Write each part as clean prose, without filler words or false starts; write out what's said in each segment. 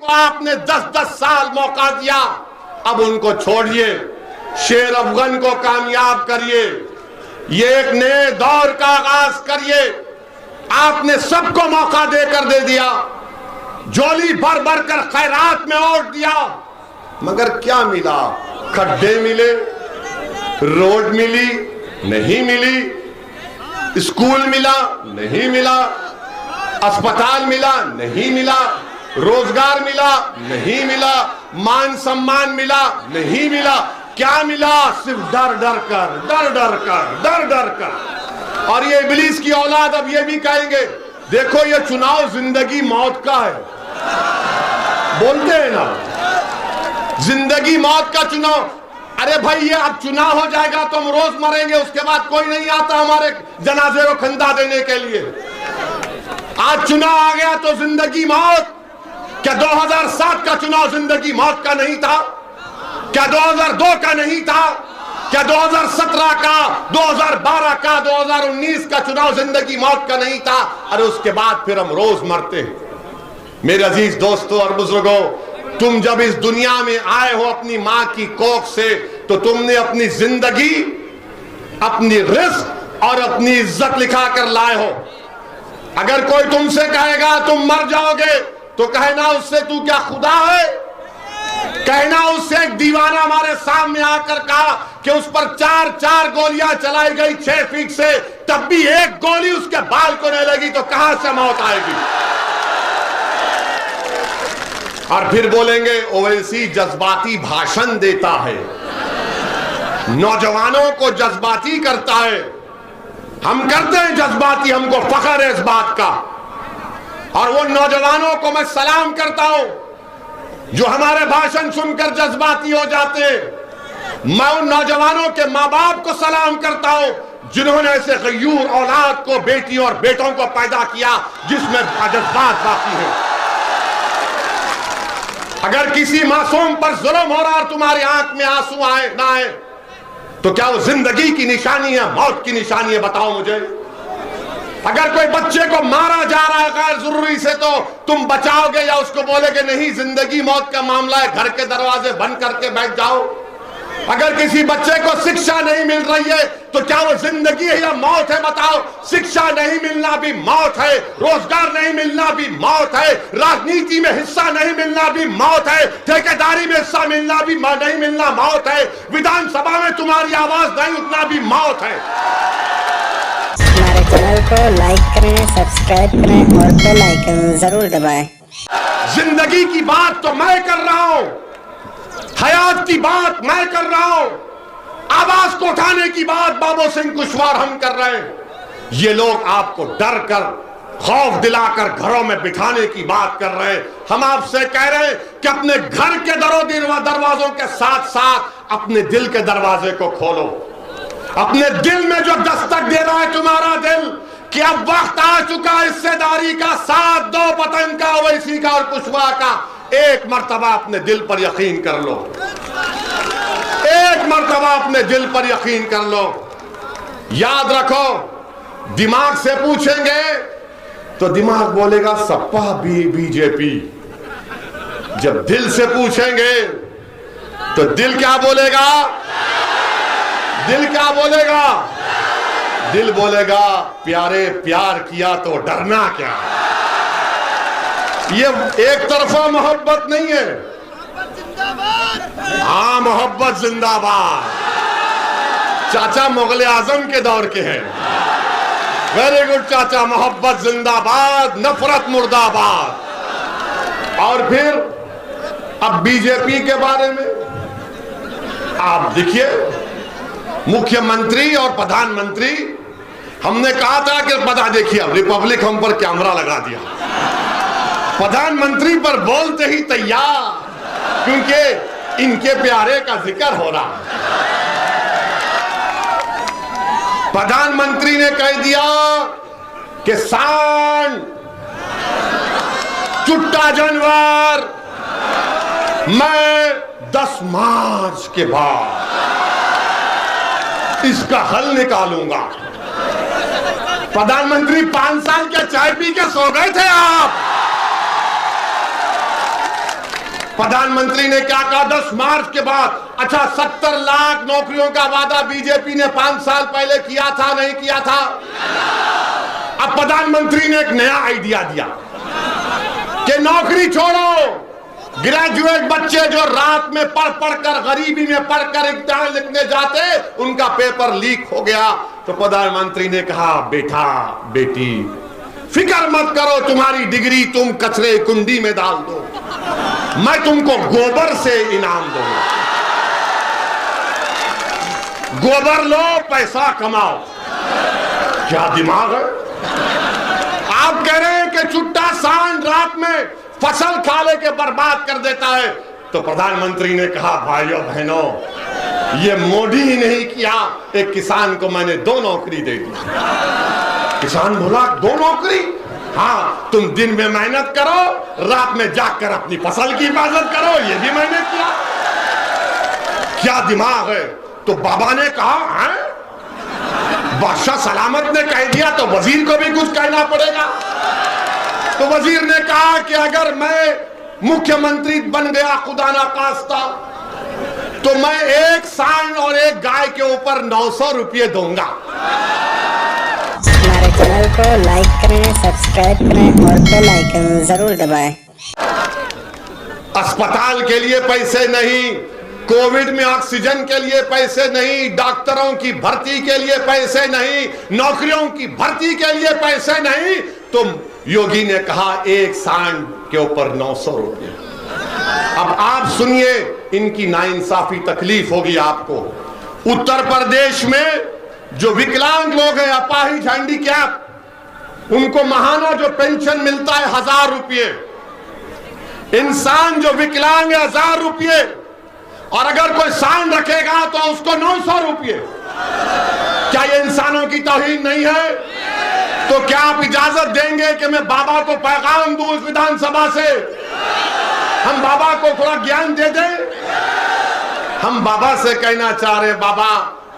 को आपने 10-10 साल मौका दिया, अब उनको छोड़िए, शेर अफगान को कामयाब करिए, ये एक नए दौर का आगाज करिए। आपने सबको मौका देकर दे दिया, झोली भर भर कर खैरात में ओट दिया, मगर क्या मिला? खड्डे मिले, रोड मिली नहीं मिली, स्कूल मिला नहीं मिला, अस्पताल मिला नहीं मिला, रोजगार मिला नहीं मिला, मान सम्मान मिला नहीं मिला। क्या मिला? सिर्फ डर डर कर, डर डर कर, डर डर कर। और ये इब्लीस की औलाद अब ये भी कहेंगे, देखो ये चुनाव जिंदगी मौत का है। बोलते हैं ना, जिंदगी मौत का चुनाव। अरे भाई ये अब चुनाव हो जाएगा तो हम रोज मरेंगे, उसके बाद कोई नहीं आता हमारे जनाजे को खंदा देने के लिए। आज चुनाव आ गया तो जिंदगी मौत। क्या 2007 का चुनाव जिंदगी मौत का नहीं था? क्या 2002 का नहीं था? क्या 2017 का, 2012 का, 2019 का चुनाव जिंदगी मौत का नहीं था? अरे उसके बाद फिर हम रोज मरते हैं। मेरे अजीज दोस्तों और बुजुर्गों, तुम जब इस दुनिया में आए हो अपनी मां की कोख से, तो तुमने अपनी जिंदगी, अपनी रिस्क और अपनी इज्जत लिखा कर लाए हो। अगर कोई तुमसे कहेगा तुम मर जाओगे, तो कहना उससे तू क्या खुदा है? कहना उससे एक दीवाना हमारे सामने आकर कहा कि उस पर 4-4 गोलियां चलाई गई 6 फीट से, तब भी एक गोली उसके बाल को नहीं लगी, तो कहां से मौत आएगी? और फिर बोलेंगे ओवैसी जज्बाती भाषण देता है, नौजवानों को जज्बाती करता है। हम करते हैं जज्बाती, हमको फख्र है इस बात का। और वो नौजवानों को मैं सलाम करता हूं जो हमारे भाषण सुनकर जज्बाती हो जाते हैं। मैं उन नौजवानों के मां बाप को सलाम करता हूं जिन्होंने ऐसे गयूर औलाद को, बेटियों और बेटों को पैदा किया जिसमें जज्बात बाकी है। अगर किसी मासूम पर जुल्म हो रहा और तुम्हारी आंख में आंसू आए ना आए, तो क्या वो जिंदगी की निशानी है, मौत की निशानी है? बताओ मुझे। अगर कोई बच्चे को मारा जा रहा है गैर जरूरी से, तो तुम बचाओगे या उसको बोलेगे नहीं जिंदगी मौत का मामला है, घर के दरवाजे बंद करके बैठ जाओ? अगर किसी बच्चे को शिक्षा नहीं मिल रही है, तो क्या वो जिंदगी है या मौत है? बताओ। शिक्षा नहीं मिलना भी मौत है, रोजगार नहीं मिलना भी मौत है, राजनीति में हिस्सा नहीं मिलना भी मौत है, ठेकेदारी में हिस्सा मिलना भी नहीं मिलना मौत है, विधानसभा में तुम्हारी आवाज नहीं उठना भी मौत है। हमारे चैनल को लाइक करें, सब्सक्राइब करें और बेल आइकन जरूर दबाएं। जिंदगी की बात तो मैं कर रहा हूं, हयात की बात मैं कर रहा हूं, आवाज को उठाने की बात बाबू सिंह कुशवाहा हम कर रहे हैं। ये लोग आपको डर कर, खौफ दिलाकर घरों में बिठाने की बात कर रहे हैं। हम आपसे कह रहे हैं कि अपने घर के दरवाजों के साथ साथ अपने दिल के दरवाजे को खोलो। अपने दिल में जो दस्तक दे रहा है तुम्हारा दिल, कि अब वक्त आ चुका हिस्सेदारी का, साथ दो वतन का, ओवैसी का और कुशवाहा का। एक मर्तबा अपने दिल पर यकीन कर लो, एक मर्तबा अपने दिल पर यकीन कर लो। याद रखो, दिमाग से पूछेंगे तो दिमाग बोलेगा सपा बीजेपी। जब दिल से पूछेंगे तो दिल क्या बोलेगा? दिल क्या बोलेगा? दिल बोलेगा प्यारे प्यार किया तो डरना क्या। ये एक तरफा मोहब्बत नहीं है। हाँ, मोहब्बत जिंदाबाद। चाचा मुगल आजम के दौर के हैं। वेरी गुड चाचा, मोहब्बत जिंदाबाद, नफरत मुर्दाबाद। और फिर अब बीजेपी के बारे में आप देखिए, मुख्यमंत्री और प्रधानमंत्री, हमने कहा था कि पता देखिए अब रिपब्लिक हम पर कैमरा लगा दिया, प्रधानमंत्री पर बोलते ही तैयार, क्योंकि इनके प्यारे का जिक्र हो रहा है। प्रधानमंत्री ने कह दिया कि सांड, चुट्टा जानवर, मैं 10 मार्च के बाद इसका हल निकालूंगा। प्रधानमंत्री 5 साल के चाय पी के सो गए थे आप। प्रधानमंत्री ने क्या कहा 10 मार्च के बाद? अच्छा, 70 लाख नौकरियों का वादा बीजेपी ने 5 साल पहले किया था, नहीं किया था? अब प्रधानमंत्री ने एक नया आइडिया दिया कि नौकरी छोड़ो, ग्रेजुएट बच्चे जो रात में पढ़ कर, गरीबी में पढ़कर इम्तिहान लिखने जाते, उनका पेपर लीक हो गया। तो प्रधानमंत्री ने कहा, बेटा बेटी फिक्र मत करो, तुम्हारी डिग्री तुम कचरे कुंडी में डाल दो, मैं तुमको गोबर से इनाम दूंगा। गोबर लो, पैसा कमाओ। क्या दिमाग है? आप कह रहे हैं कि चुट्टा सांड रात में फसल खा ले के बर्बाद कर देता है। तो प्रधानमंत्री ने कहा, भाइयों बहनों, ये मोदी ही नहीं किया, एक किसान को मैंने 2 नौकरी दे दी। किसान बोला, 2 नौकरी? हाँ, तुम दिन में मेहनत करो, रात में जाकर अपनी फसल की हिफाजत करो, ये भी मैंने किया। क्या दिमाग है? तो बाबा ने कहा, है? बादशाह सलामत ने कह दिया तो वजीर को भी कुछ कहना पड़ेगा। तो वजीर ने कहा कि अगर मैं मुख्यमंत्री बन गया खुदा ना खास्ता, तो मैं एक सांड और एक गाय के ऊपर 900 रुपये दूंगा। हमारे चैनल को लाइक करें, सब्सक्राइब करें और बेल आइकन जरूर दबाएं। अस्पताल के लिए पैसे नहीं, कोविड में ऑक्सीजन के लिए पैसे नहीं, डॉक्टरों की भर्ती के लिए पैसे नहीं, नौकरियों की भर्ती के लिए पैसे नहीं, तो योगी ने कहा एक सांड के ऊपर 900 रुपये। अब आप सुनिए, इनकी नाइंसाफी तकलीफ होगी आपको। उत्तर प्रदेश में जो विकलांग लोग हैं, अपाहिज, हैंडीकैप, उनको माहाना जो पेंशन मिलता है 1000 रुपये। इंसान जो विकलांग है 1000 रुपये, और अगर कोई सांड रखेगा तो उसको 900 रुपये। क्या ये इंसानों की तौहीन नहीं है? तो क्या आप इजाजत देंगे कि मैं बाबा को पैगाम दूं इस विधानसभा से? हम बाबा को थोड़ा ज्ञान दे दें। हम बाबा से कहना चाह रहे हैं, बाबा,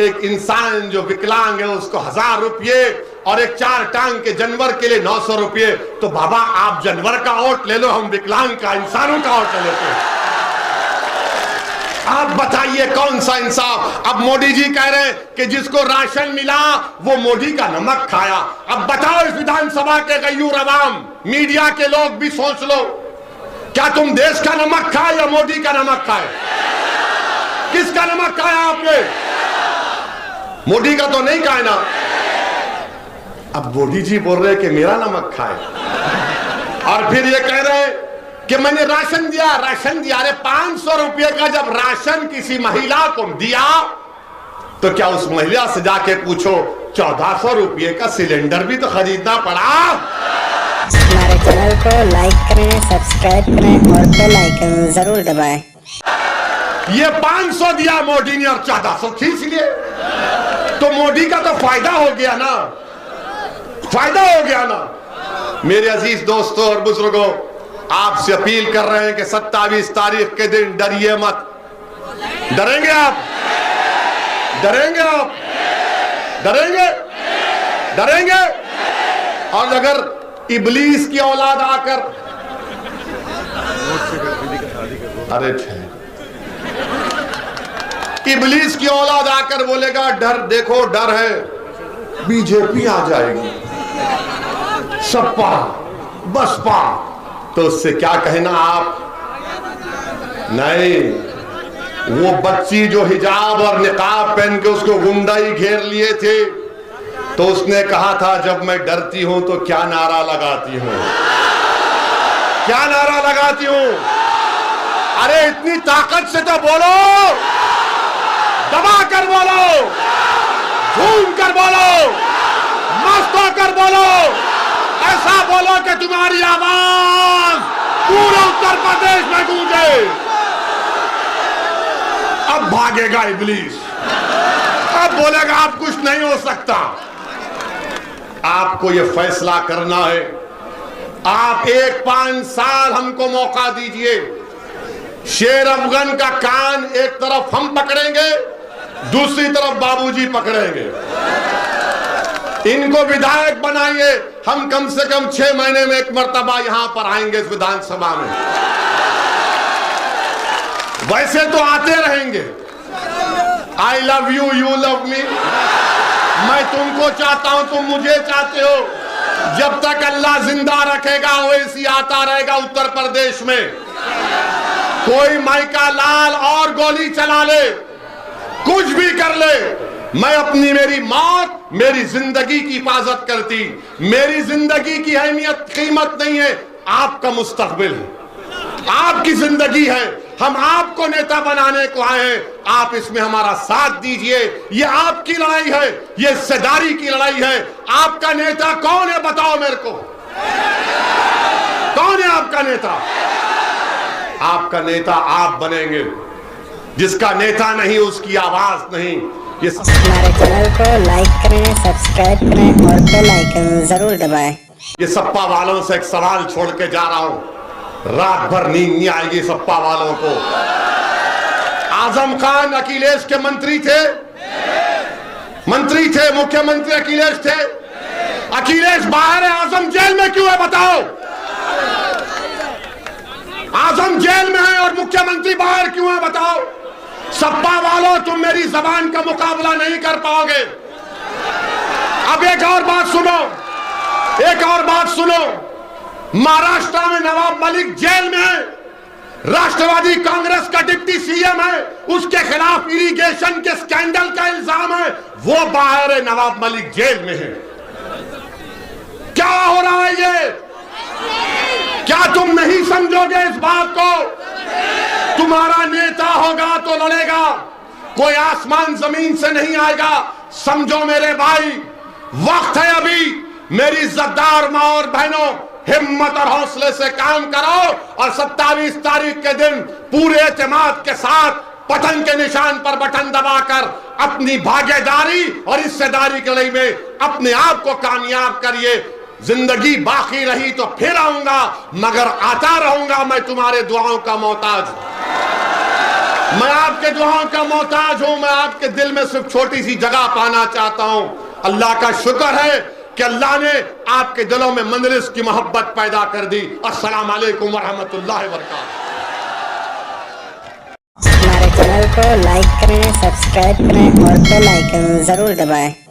एक इंसान जो विकलांग है उसको 1000 रुपये और एक 4 टांग के जानवर के लिए 900 रुपये। तो बाबा, आप जानवर का वोट ले लो, हम विकलांग का, इंसानों का वोट लेते हैं। आप बताइए कौन सा इंसाफ? अब मोदी जी कह रहे हैं कि जिसको राशन मिला वो मोदी का नमक खाया। अब बताओ इस विधानसभा के गयूर अवाम, मीडिया के लोग भी सोच लो, क्या तुम देश का नमक खाए या मोदी का नमक खाए? किसका नमक खाया आपने? मोदी का तो नहीं खाए ना। अब मोदी जी बोल रहे कि मेरा नमक खाए, और फिर ये कह रहे हैं कि मैंने राशन दिया, राशन दिया। अरे 500 रुपये का जब राशन किसी महिला को दिया, तो क्या उस महिला से जाके पूछो 1400 रुपये का सिलेंडर भी तो खरीदना पड़ा? हमारे चैनल को लाइक करें, सब्सक्राइब करें और बेल आइकन जरूर दबाएं। ये 500 दिया मोदी ने और 1400 खींच लिए। तो मोदी का तो फायदा हो गया ना, फायदा हो गया ना। मेरे अजीज दोस्तों और बुजुर्गों, आपसे अपील कर रहे हैं कि 27 तारीख के दिन डरिए मत। डरेंगे आप? डरेंगे आप? डरेंगे? डरेंगे? और अगर इबलीस की औलाद आकर, अरे इबलीस की औलाद आकर बोलेगा डर, देखो डर है, बीजेपी आ जाएगी, सपा बसपा, तो उससे क्या कहना आप? नहीं, वो बच्ची जो हिजाब और निकाब पहन के उसको गुंडाई घेर लिए थे, तो उसने कहा था जब मैं डरती हूं तो क्या नारा लगाती हूं, क्या नारा लगाती हूं? अरे इतनी ताकत से तो बोलो, दबा कर बोलो, झूम कर बोलो, मस्त होकर बोलो, ऐसा बोलो कि तुम्हारी आवाज पूरे उत्तर प्रदेश में गूंजे। अब भागेगा इब्लीस, अब बोलेगा अब कुछ नहीं हो सकता। आपको ये फैसला करना है। आप 1-5 साल हमको मौका दीजिए। शेर अफगन का कान एक तरफ हम पकड़ेंगे, दूसरी तरफ बाबूजी पकड़ेंगे। इनको विधायक बनाइए, हम कम से कम 6 महीने में एक मर्तबा यहां पर आएंगे इस विधानसभा में। वैसे तो आते रहेंगे, I love you, you love me, मैं तुमको चाहता हूं, तुम मुझे चाहते हो। जब तक अल्लाह जिंदा रखेगा ओवैसी आता रहेगा उत्तर प्रदेश में। कोई माइका लाल और गोली चला ले, कुछ भी कर ले, मैं अपनी मेरी मौत मेरी जिंदगी की हिफाजत करती। मेरी जिंदगी की अहमियत कीमत नहीं है, आपका मुस्तकबिल है, आपकी जिंदगी है। हम आपको नेता बनाने को आए हैं, आप इसमें हमारा साथ दीजिए। ये आपकी लड़ाई है, ये हिस्सेदारी की लड़ाई है। आपका नेता कौन है बताओ मेरे को, कौन है आपका नेता? आपका नेता आप बनेंगे, जिसका नेता नहीं उसकी आवाज नहीं। ये हमारे चैनल को लाइक करें, सब्सक्राइब करें और बेल आइकन जरूर दबाएं। ये सपा वालों से एक सवाल छोड़ के जा रहा हूं, रात भर नींद नहीं आएगी सपा वालों को। आजम खान अखिलेश के मंत्री थे, मुख्यमंत्री अखिलेश थे। अखिलेश बाहर है, आजम जेल में क्यों है बताओ? आजम जेल में है और मुख्यमंत्री बाहर क्यों है बताओ? सपा वालों, तुम मेरी जबान का मुकाबला नहीं कर पाओगे। अब एक और बात सुनो, एक और बात सुनो। महाराष्ट्र में नवाब मलिक जेल में है, राष्ट्रवादी कांग्रेस का डिप्टी सीएम है, उसके खिलाफ इरिगेशन के स्कैंडल का इल्जाम है, वो बाहर है, नवाब मलिक जेल में है। क्या हो रहा है ये? क्या तुम नहीं समझोगे इस बात को? तुम्हारा नेता होगा तो लड़ेगा, कोई आसमान जमीन से नहीं आएगा। समझो मेरे भाई, वक्त है अभी। मेरी इज्जतदार मां और बहनों, हिम्मत और हौसले से काम करो और 27 तारीख के दिन पूरे एतमाद के साथ बटन के निशान पर बटन दबाकर अपनी भागीदारी और हिस्सेदारी की लड़ाई में अपने आप को कामयाब करिए। जिंदगी बाकी रही तो फिर आऊंगा, मगर आता रहूंगा। मैं तुम्हारे दुआओं का मोहताज, मैं आपके दुआओं का मोहताज हूं। मैं आपके दिल में सिर्फ छोटी सी जगह पाना चाहता हूं। अल्लाह का शुक्र है कि अल्लाह ने आपके दिलों में मंजलिस की मोहब्बत पैदा कर दी। अस्सलाम वालेकुम वरहमतुल्लाहि वबरकातुहू। हमारे चैनल को लाइक करें, सब्सक्राइब करें और बेल आइकन जरूर दबाएं।